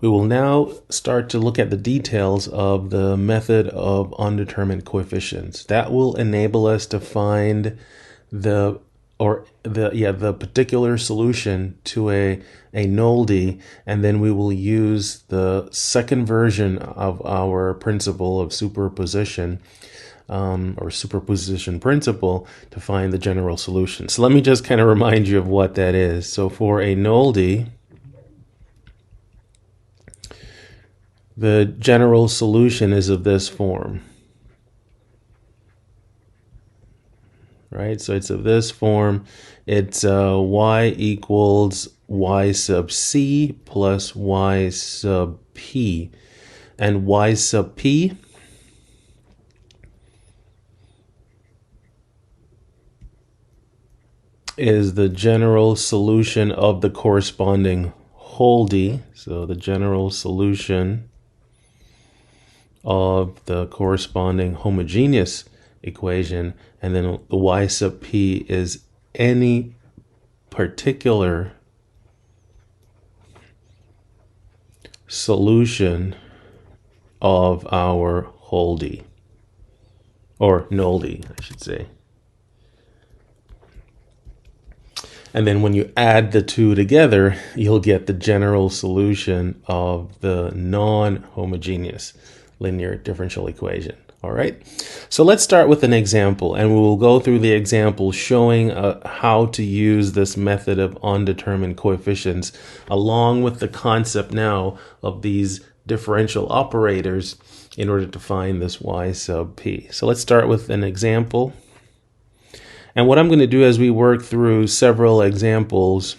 We will now start to look at the details of the method of undetermined coefficients. That will enable us to find the particular solution to a nullity, and then we will use the second version of our principle of superposition or superposition principle to find the general solution. So let me just kind of remind you of what that is. So for a nullity, the general solution is of this form, right? So it's of this form. It's y equals y sub c plus y sub p. And y sub p is the general solution of the corresponding whole-d. So the general solution of the corresponding homogeneous equation, and then the y sub p is any particular solution of our whole-d, or null-d, I should say. And then when you add the two together, you'll get the general solution of the non-homogeneous linear differential equation. All right, so let's start with an example, and we will go through the example showing how to use this method of undetermined coefficients, along with the concept now of these differential operators in order to find this y sub p. So let's start with an example. And what I'm going to do as we work through several examples,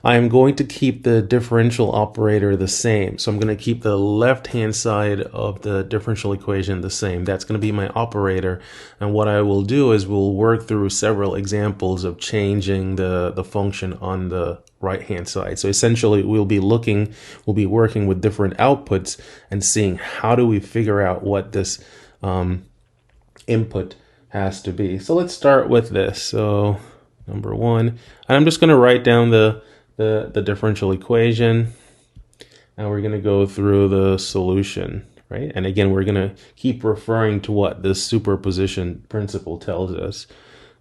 I am going to keep the differential operator the same. So I'm going to keep the left-hand side of the differential equation the same. That's going to be my operator. And what I will do is we'll work through several examples of changing the function on the right-hand side. So essentially we'll be working with different outputs and seeing how do we figure out what this input has to be. So let's start with this. So number one, and I'm just going to write down the differential equation, and we're going to go through the solution, right? And again, we're going to keep referring to what this superposition principle tells us.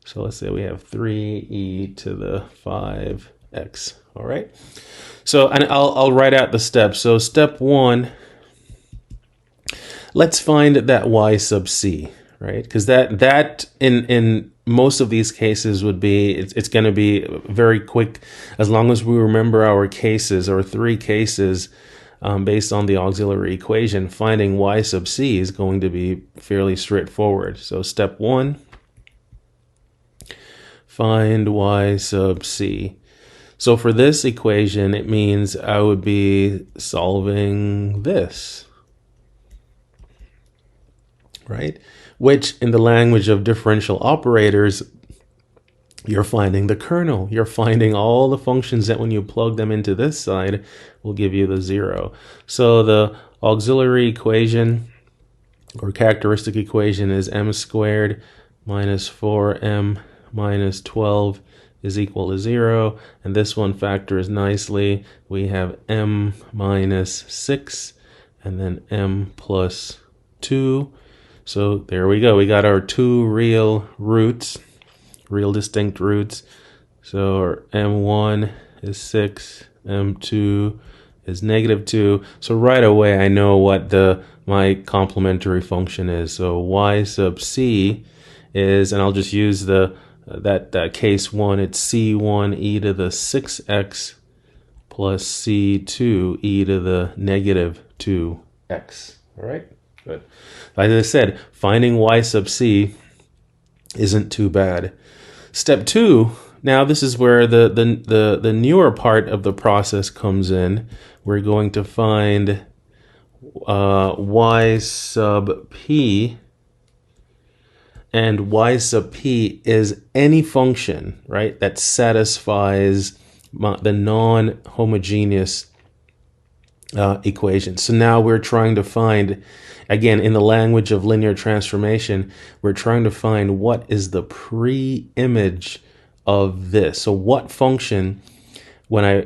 So let's say we have 3e to the 5x. All right. So, and I'll write out the steps. So step one, let's find that y sub c, right? Because that in most of these cases would be, it's going to be very quick, as long as we remember our cases, or three cases based on the auxiliary equation. Finding y sub c is going to be fairly straightforward. So step one, find y sub c. So for this equation, it means I would be solving this, right? Which in the language of differential operators, you're finding the kernel. You're finding all the functions that when you plug them into this side will give you the 0. So the auxiliary equation or characteristic equation is m squared minus 4m minus 12 is equal to 0. And this one factors nicely. We have m minus 6 and then m plus 2. So there we go. We got our two real roots, real distinct roots. So our m1 is 6, m2 is negative 2. So right away I know what my complementary function is. So y sub c is, and I'll just use that case 1, it's c1 e to the 6x plus c2 e to the negative 2x. All right, good. As I said, finding y sub c isn't too bad. Step 2, now this is where the newer part of the process comes in. We're going to find y sub p, and y sub p is any function, right, that satisfies the non-homogeneous equation. So now we're trying to find, again, in the language of linear transformation, we're trying to find what is the pre-image of this. So what function when I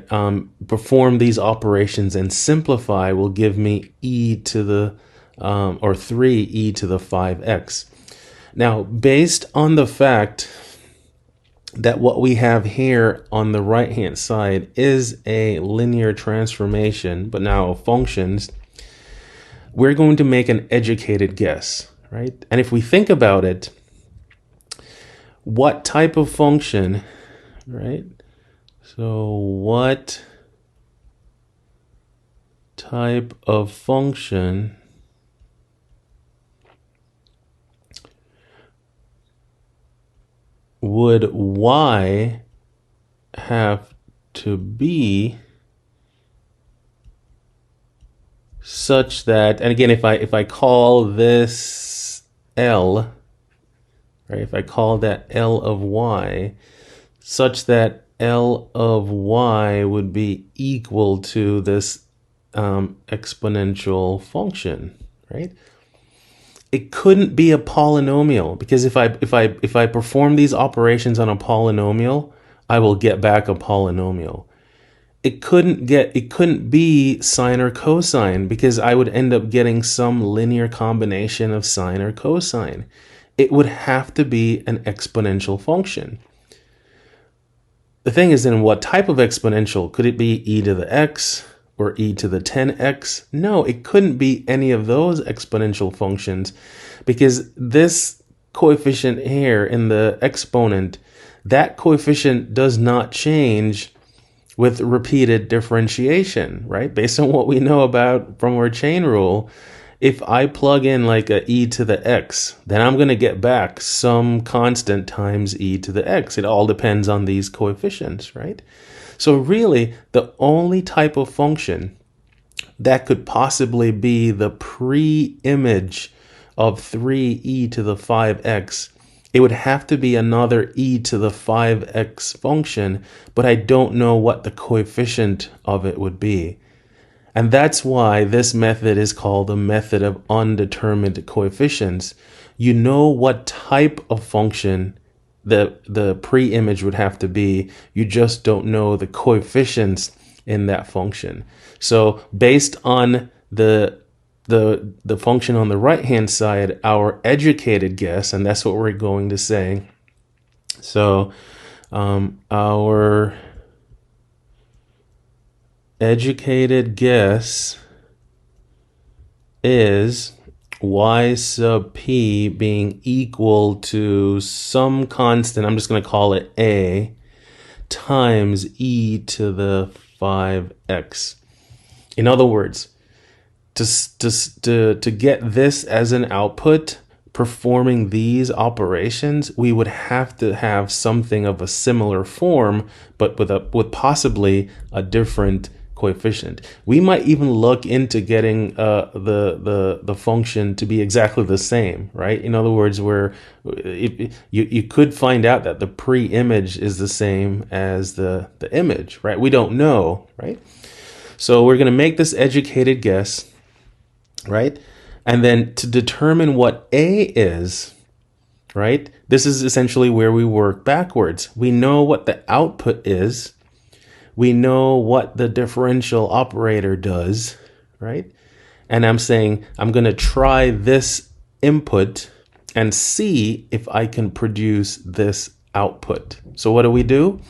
perform these operations and simplify, will give me e to the, or 3e to the 5x. Now, based on the fact that what we have here on the right-hand side is a linear transformation, but now of functions, we're going to make an educated guess, right? And if we think about it, what type of function, right? So what type of function would y have to be such that, and again, if I call this L, right, if I call that L of y, such that L of y would be equal to this exponential function, right? It couldn't be a polynomial, because if I perform these operations on a polynomial, I will get back a polynomial. It couldn't be sine or cosine, because I would end up getting some linear combination of sine or cosine. It would have to be an exponential function. The thing is, then, what type of exponential? Could it be e to the x or e to the 10x? No, it couldn't be any of those exponential functions, because this coefficient here in the exponent, that coefficient does not change with repeated differentiation, right? Based on what we know about from our chain rule, if I plug in like a e to the x, then I'm going to get back some constant times e to the x. It all depends on these coefficients, right? So really, the only type of function that could possibly be the pre-image of 3e to the 5x, it would have to be another e to the 5x function, but I don't know what the coefficient of it would be. And that's why this method is called the method of undetermined coefficients. You know what type of function the pre-image would have to be. You just don't know the coefficients in that function. So based on the function on the right-hand side, our educated guess, and that's what we're going to say. So our educated guess is y sub p being equal to some constant, I'm just going to call it a, times e to the 5x. In other words, to get this as an output, performing these operations, we would have to have something of a similar form, but with possibly a different coefficient. We might even look into getting the function to be exactly the same, right? In other words, where you could find out that the pre-image is the same as the image, right? We don't know, right? So we're going to make this educated guess, right? And then to determine what A is, right? This is essentially where we work backwards. We know what the output is. We know what the differential operator does, right? And I'm saying I'm going to try this input and see if I can produce this output. So what do?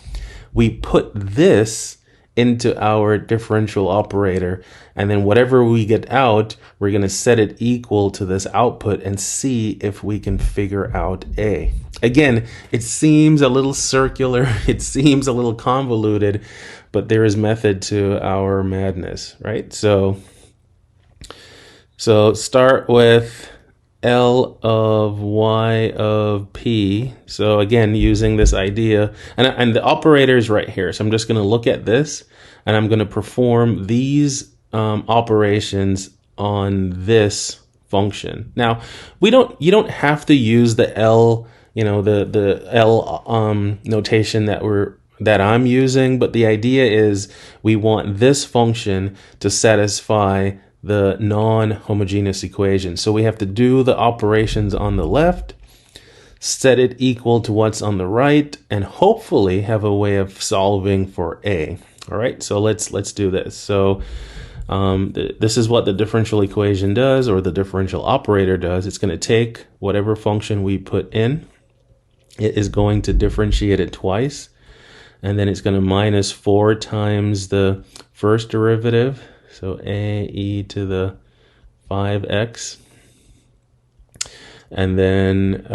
We put this into our differential operator, and then whatever we get out, we're going to set it equal to this output and see if we can figure out A. Again, it seems a little circular, it seems a little convoluted, but there is method to our madness, right? So start with L of y of p. So again, using this idea, and the operator is right here. So I'm just going to look at this, and I'm going to perform these operations on this function. Now, you don't have to use the L, the L notation that I'm using, but the idea is we want this function to satisfy the non-homogeneous equation. So we have to do the operations on the left, set it equal to what's on the right, and hopefully have a way of solving for A. All right, so let's do this. So this is what the differential equation does, or the differential operator does. It's going to take whatever function we put in. It is going to differentiate it twice, and then it's going to minus 4 times the first derivative, so a e to the 5x, and then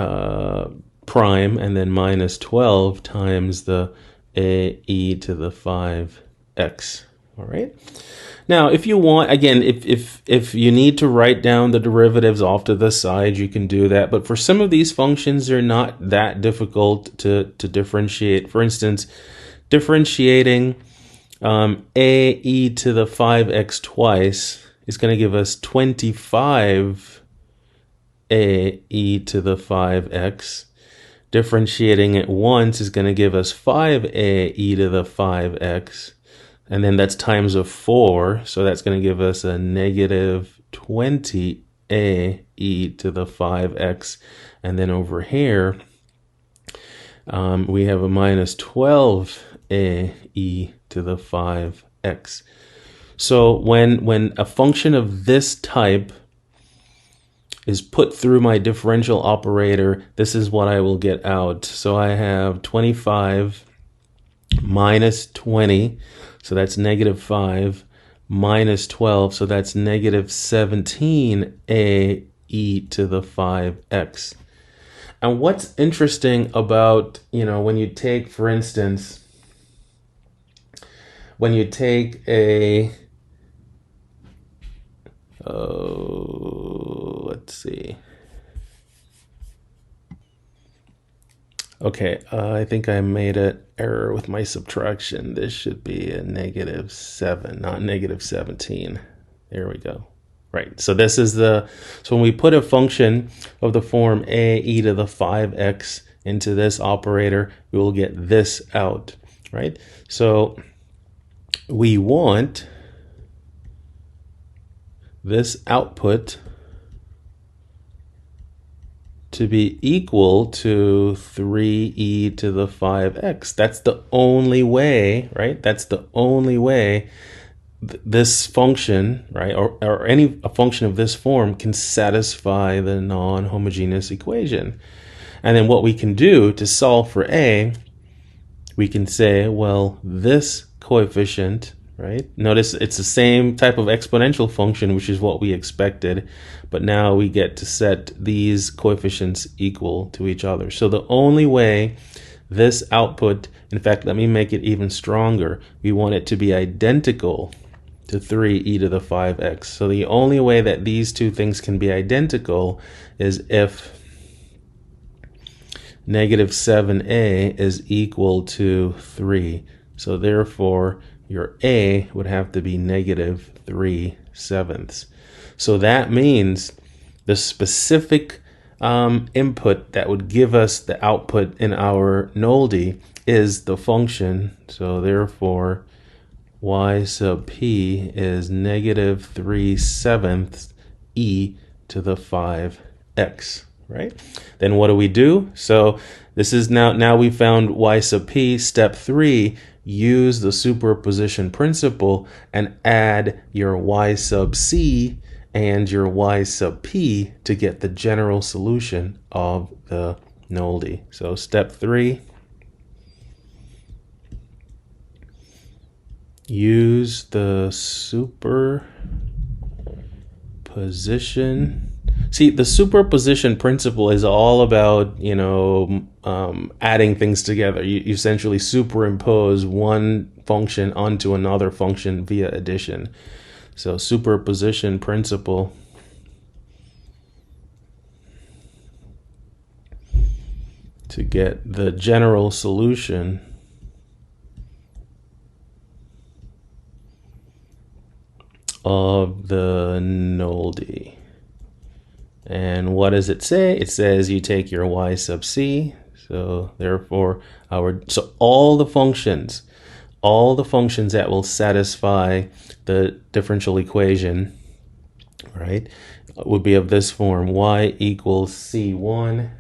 prime, and then minus 12 times the a e to the 5x. All right. Now, if you want, again, if you need to write down the derivatives off to the side, you can do that. But for some of these functions, they're not that difficult to differentiate. For instance, differentiating a e to the 5x twice is going to give us 25 a e to the 5x. Differentiating it once is going to give us 5a e to the 5x. And then that's times of 4, so that's going to give us a negative 20a e to the 5x. And then over here, we have a minus 12a e to the 5x. So when a function of this type is put through my differential operator, this is what I will get out. So I have 25 minus 20, so that's negative 5, minus 12, so that's negative 17a e to the 5x. And what's interesting about, when you take, for instance, when you take a, let's see. Okay, I think I made an error with my subtraction. This should be a negative 7, not negative 17. There we go. Right, so this is so when we put a function of the form a e to the 5x into this operator, we will get this out, right? So we want this output to be equal to 3e to the 5x. That's the only way, right? That's the only way this function, right, or a function of this form can satisfy the non-homogeneous equation. And then what we can do to solve for a, we can say, well, this coefficient, right? Notice it's the same type of exponential function, which is what we expected, but now we get to set these coefficients equal to each other. So the only way this output, in fact, let me make it even stronger. We want it to be identical to 3e to the 5x. So the only way that these two things can be identical is if negative 7a is equal to 3. So therefore, your a would have to be negative 3/7. So that means the specific input that would give us the output in our nullity is the function. So therefore, y sub p is negative 3/7 e to the 5x, right? Then what do we do? So this is now we found y sub p. Step 3, use the superposition principle and add your y sub c and your y sub p to get the general solution of the nullity. So step 3, use the superposition. See, the superposition principle is all about, adding things together. You essentially superimpose one function onto another function via addition. So superposition principle to get the general solution of the nullity. And what does it say? It says you take your y sub c. So therefore, all the functions that will satisfy the differential equation, right, would be of this form: y equals c1.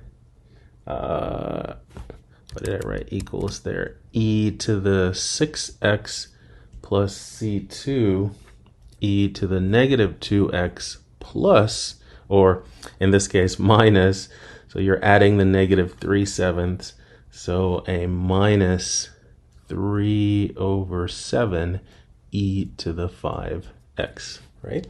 What did I write? Equals there, e to the 6x plus c2 e to the negative 2x plus, or in this case minus, so you're adding the negative 3/7, so a minus 3 over 7 e to the 5x, right?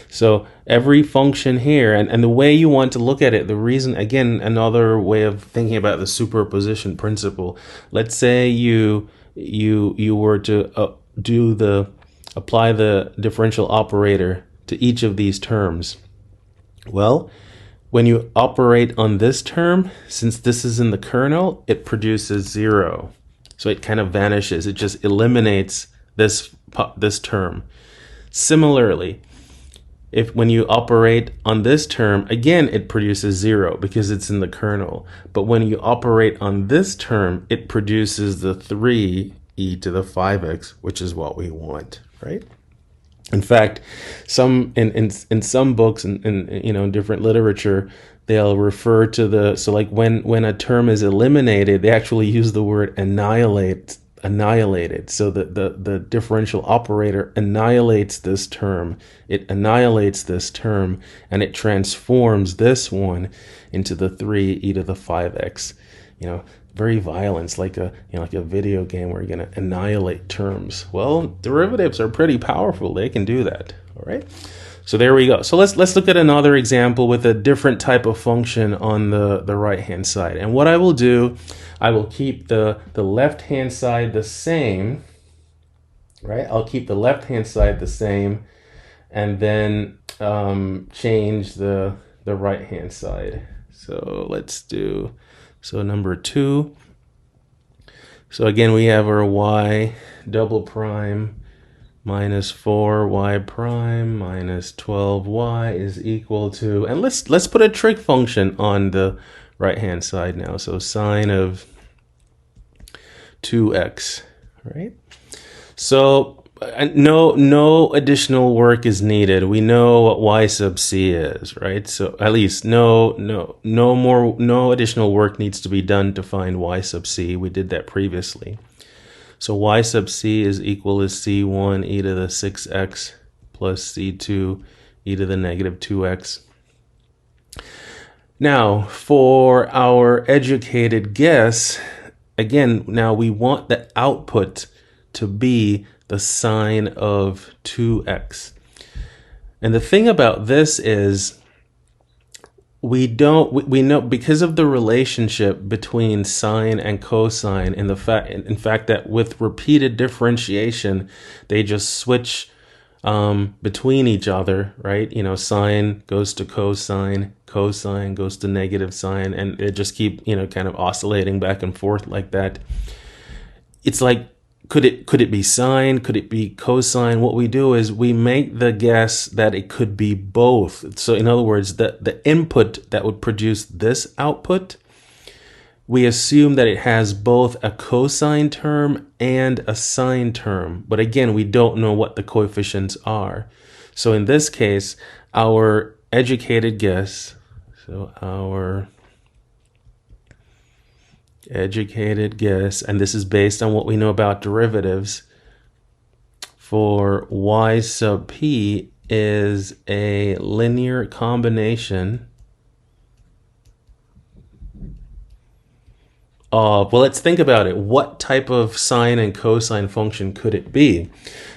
So every function here, and the way you want to look at it, the reason, again, another way of thinking about the superposition principle. Let's say you were to apply the differential operator to each of these terms. Well, when you operate on this term, since this is in the kernel, it produces 0. So it kind of vanishes. It just eliminates this term. Similarly, when you operate on this term, again, it produces 0 because it's in the kernel. But when you operate on this term, it produces the 3 e to the 5x, which is what we want, right? In fact, in some books and in different literature, they'll refer to so like when a term is eliminated, they actually use the word annihilated. So the differential operator annihilates this term. It annihilates this term, and it transforms this one into the 3 e to the 5x. Very violent, like a video game where you're going to annihilate terms. Well, derivatives are pretty powerful. They can do that. All right. So there we go. So let's look at another example with a different type of function on the right hand side. And what I will do, I will keep the left hand side the same. Right. I'll keep the left hand side the same, and then change the right hand side. So let's do. So number 2. So again, we have our y double prime minus 4y prime minus 12y is equal to, and let's put a trig function on the right hand side now. So sine of 2x, right? So no additional work is needed. We know what y sub c is, right? So at least no additional work needs to be done to find y sub c. We did that previously. So y sub c is equal to c1 e to the 6x plus c2 e to the negative 2x. Now, for our educated guess, again, now we want the output to be the sine of 2x. And the thing about this is we know because of the relationship between sine and cosine, and in fact that with repeated differentiation, they just switch between each other, right? Sine goes to cosine, cosine goes to negative sine, and it just keep, kind of oscillating back and forth like that. It's like, could it be sine? Could it be cosine? What we do is we make the guess that it could be both. So in other words, the input that would produce this output, we assume that it has both a cosine term and a sine term. But again, we don't know what the coefficients are. So in this case, our educated guess, and this is based on what we know about derivatives, for y sub p is a linear combination of, well, let's think about it. What type of sine and cosine function could it be?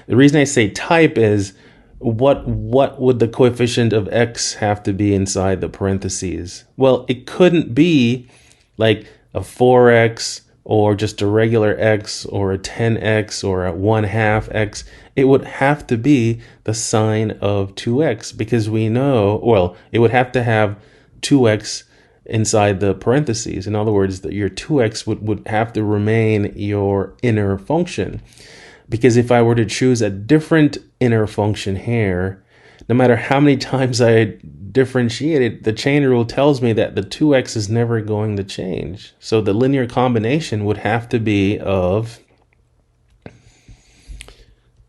The reason I say type is what would the coefficient of x have to be inside the parentheses? Well, it couldn't be like a 4x or just a regular x or a 10x or a 1/2 x. It would have to be the sine of 2x, because we know, well, it would have to have 2x inside the parentheses. In other words, that your 2x would have to remain your inner function. Because if I were to choose a different inner function here, no matter how many times I differentiate it, the chain rule tells me that the 2x is never going to change. So the linear combination would have to be of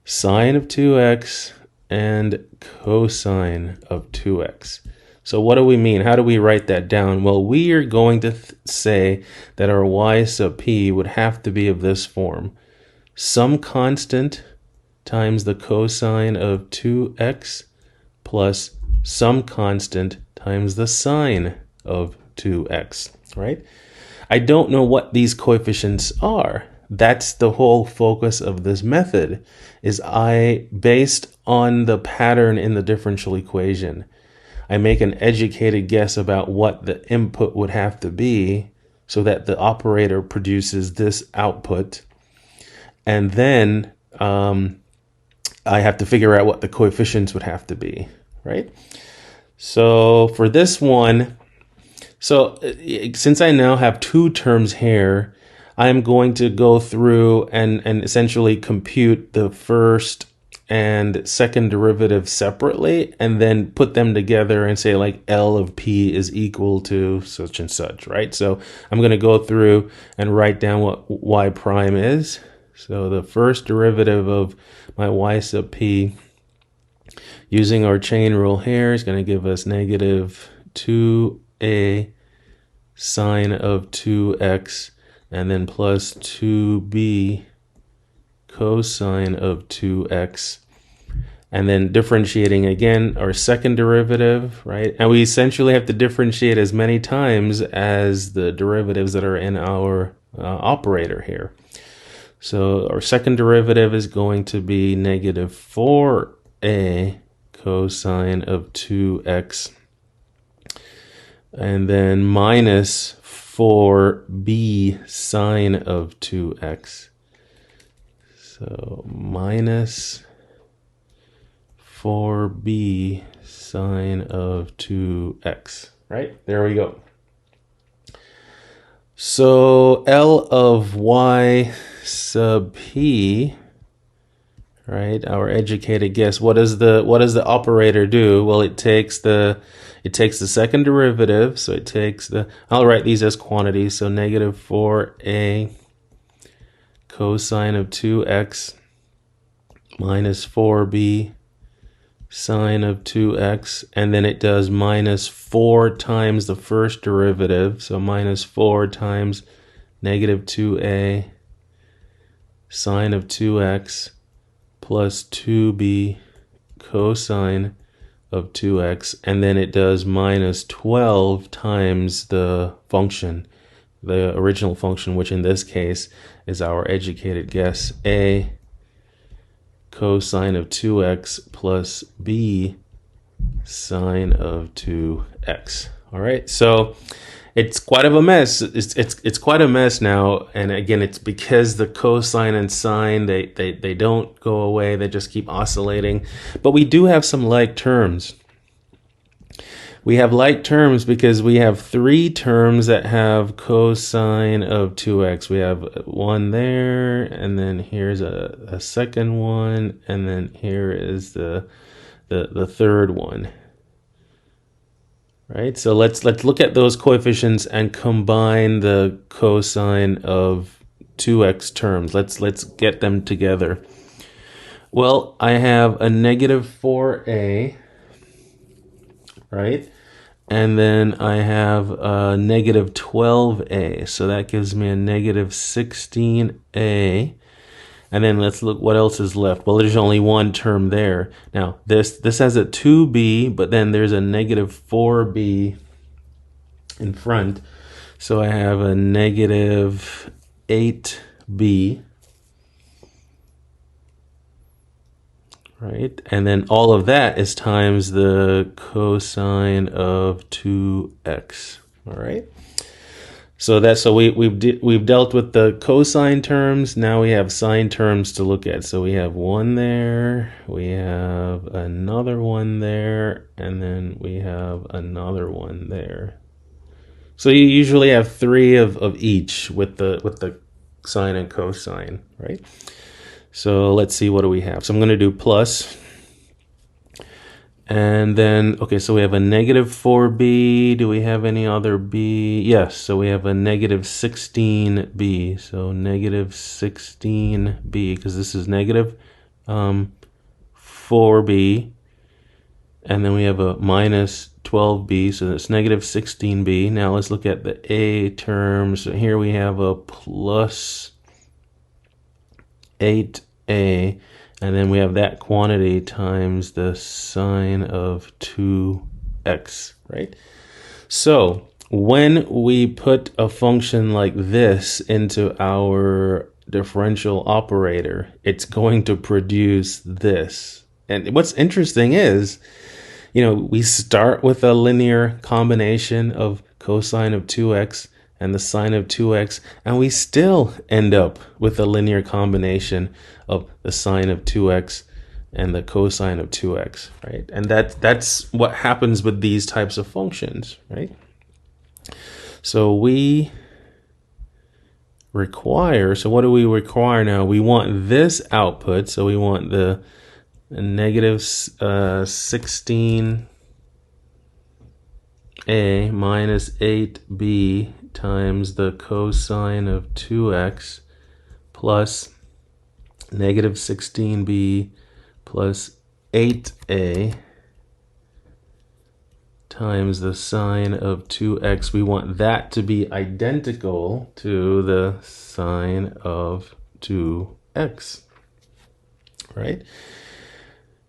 sine of 2x and cosine of 2x. So what do we mean? How do we write that down? Well, we are going to say that our y sub p would have to be of this form. Some constant times the cosine of 2x plus some constant times the sine of 2x, right? I don't know what these coefficients are. That's the whole focus of this method, is based on the pattern in the differential equation, I make an educated guess about what the input would have to be so that the operator produces this output. And then I have to figure out what the coefficients would have to be, right? So for this one, since I now have two terms here, I'm going to go through and essentially compute the first and second derivative separately and then put them together and say like L of P is equal to such and such, right? So I'm going to go through and write down what y prime is. So the first derivative of my y sub P using our chain rule here is going to give us negative 2a sine of 2x and then plus 2b cosine of 2x, and then differentiating again our second derivative, right? And we essentially have to differentiate as many times as the derivatives that are in our operator here. So our second derivative is going to be negative 4a cosine of 2x, and then minus 4b sine of 2x. So minus 4b sine of 2x, right? There we go. So L of y sub p, right? Our educated guess. What does the operator do? Well, it takes the second derivative. So it takes I'll write these as quantities. So negative 4a cosine of 2x minus 4b sine of 2x, and then it does minus 4 times the first derivative, so minus 4 times negative 2a sine of 2x plus 2b cosine of 2x, and then it does minus 12 times the function, the original function, which in this case is our educated guess, a cosine of 2x plus b sine of 2x. All right, so it's quite of a mess. It's quite a mess now, and again, it's because the cosine and sine they don't go away; they just keep oscillating. But we do have some like terms. We have like terms because we have three terms that have cosine of 2x. We have one there, and then here's a second one, and then here is the third one. Right? So let's look at those coefficients and combine the cosine of 2x terms. Let's get them together. Well, I have a negative 4a, right? And then I have a negative 12a, so that gives me a negative 16a. And then let's look what else is left. Well, there's only one term there. Now, this has a 2b, but then there's a negative 4b in front. So I have a negative 8b. Right, and then all of that is times the cosine of 2x. All right, so we've dealt with the cosine terms. Now we have sine terms to look at. So we have one there, we have another one there, and then we have another one there. So you usually have three of each with the sine and cosine, right? So let's see, what do we have? So I'm going to do plus. And then, okay, so we have a negative 4b. Do we have any other b? Yes, so we have a negative 16b. So negative 16b, because this is negative 4b. And then we have a minus 12b, so that's negative 16b. Now let's look at the a terms. So here we have a plus 8a, And then we have that quantity times the sine of 2x, right? So when we put a function like this into our differential operator, it's going to produce this. And what's interesting is, we start with a linear combination of cosine of 2x and the sine of 2x, and we still end up with a linear combination of the sine of 2x and the cosine of 2x, right? And that's what happens with these types of functions, right? So we require, so what do we require now? We want this output, so we want the negative 16a minus 8b times the cosine of 2x plus negative 16b plus 8a times the sine of 2x. We want that to be identical to the sine of 2x, right?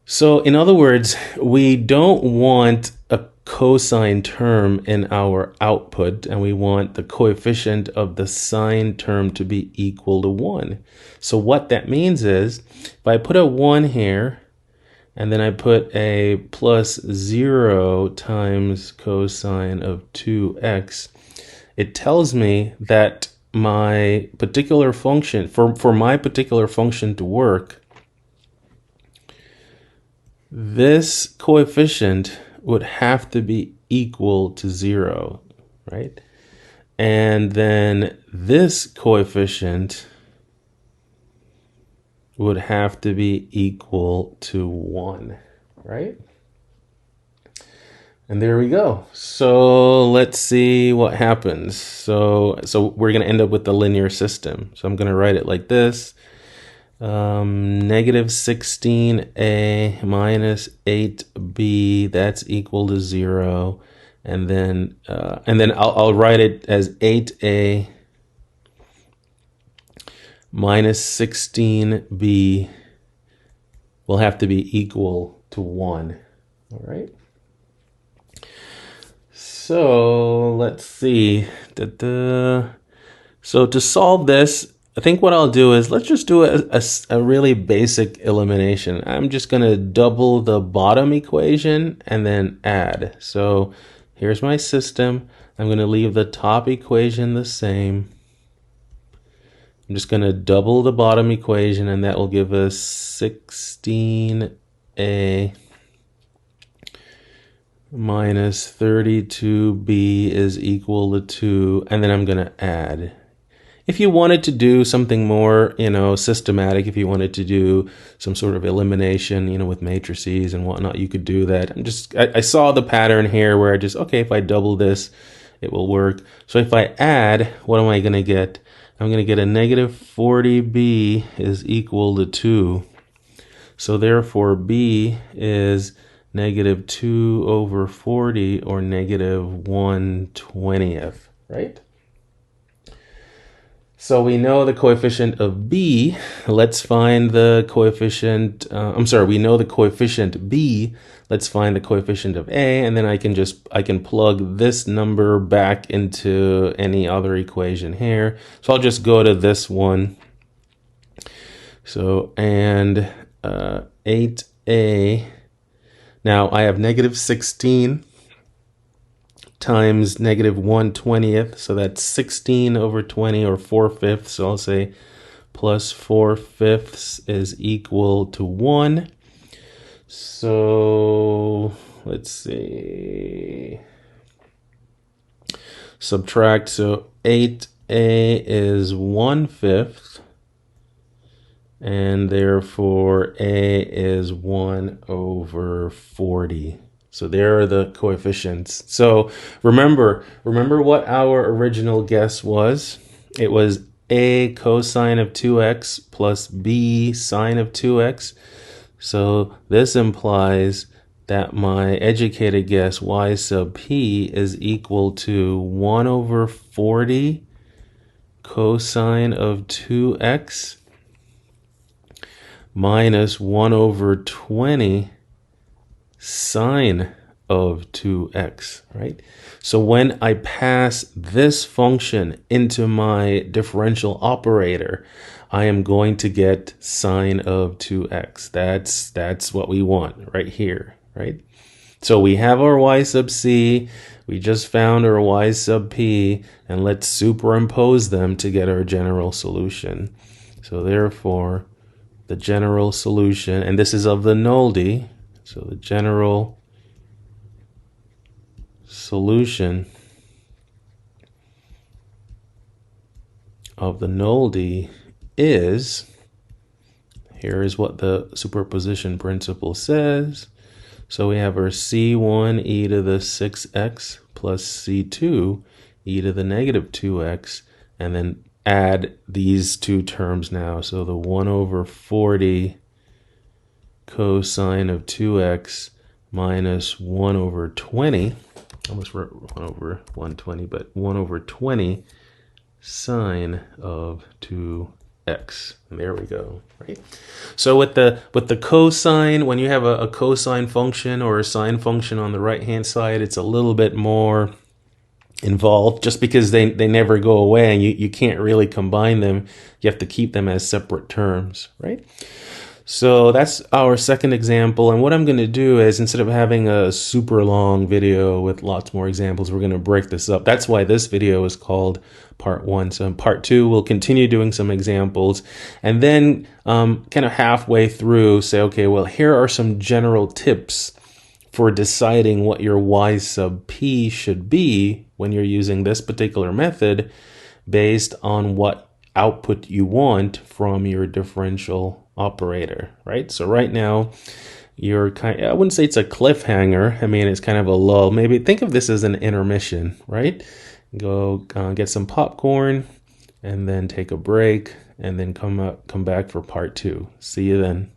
So in other words, we don't want a cosine term in our output, and we want the coefficient of the sine term to be equal to 1. So what that means is, if I put a 1 here, and then I put a plus 0 times cosine of 2x, it tells me that my particular function, for my particular function to work, this coefficient would have to be equal to 0, right? And then this coefficient would have to be equal to 1, right? And there we go. So let's see what happens. So we're going to end up with the linear system. So I'm going to write it like this. Negative 16a minus 8b, that's equal to 0. And then I'll write it as 8a minus 16b will have to be equal to 1. All right. So let's see. So to solve this, I think what I'll do is let's just do a really basic elimination. I'm just going to double the bottom equation and then add. So here's my system. I'm going to leave the top equation the same. I'm just going to double the bottom equation, and that will give us 16a minus 32b is equal to 2, and then I'm going to add. If you wanted to do something more, systematic, if you wanted to do some sort of elimination, with matrices and whatnot, you could do that. I saw the pattern here where if I double this, it will work. So if I add, what am I going to get? I'm going to get a negative 40b is equal to 2. So therefore, b is negative 2 over 40, or negative 1/20th, right? So we know the coefficient of b. Let's find the coefficient. We know the coefficient b. Let's find the coefficient of a, and then I can plug this number back into any other equation here. So I'll just go to this one. So, and 8a. Now I have negative 16 times negative 1/20th, so that's 16 over 20, or 4/5. So I'll say plus 4/5 is equal to 1. So let's see. Subtract, so 8a is 1/5, and therefore a is 1 over 40. So there are the coefficients. So remember what our original guess was. It was a cosine of 2x plus b sine of 2x. So this implies that my educated guess y sub p is equal to 1 over 40 cosine of 2x minus 1 over 20 sine of 2x, right? So when I pass this function into my differential operator, I am going to get sine of 2x. That's what we want right here, right? So we have our y sub c, we just found our y sub p, and let's superimpose them to get our general solution. So therefore, the general solution, and this is of the nullity, so the general solution of the nullity is, here is what the superposition principle says. So we have our c1 e to the 6x plus c2 e to the negative 2x, and then add these two terms now. So the 1 over 40 cosine of 2x minus 1 over 20, almost wrote 1 over 120, but 1 over 20 sine of 2x. And there we go, right? So with the cosine, when you have a cosine function or a sine function on the right-hand side, it's a little bit more involved just because they never go away and you can't really combine them. You have to keep them as separate terms, right? So that's our second example. And what I'm going to do is, instead of having a super long video with lots more examples, we're going to break this up. That's why this video is called part 1. So in part 2, we'll continue doing some examples, and then kind of halfway through say, okay, well, here are some general tips for deciding what your y sub p should be when you're using this particular method based on what output you want from your differential operator, right? So right now you're I wouldn't say it's a cliffhanger. I mean, it's kind of a lull. Maybe think of this as an intermission, right? Go get some popcorn and then take a break and then come back for part 2. See you then.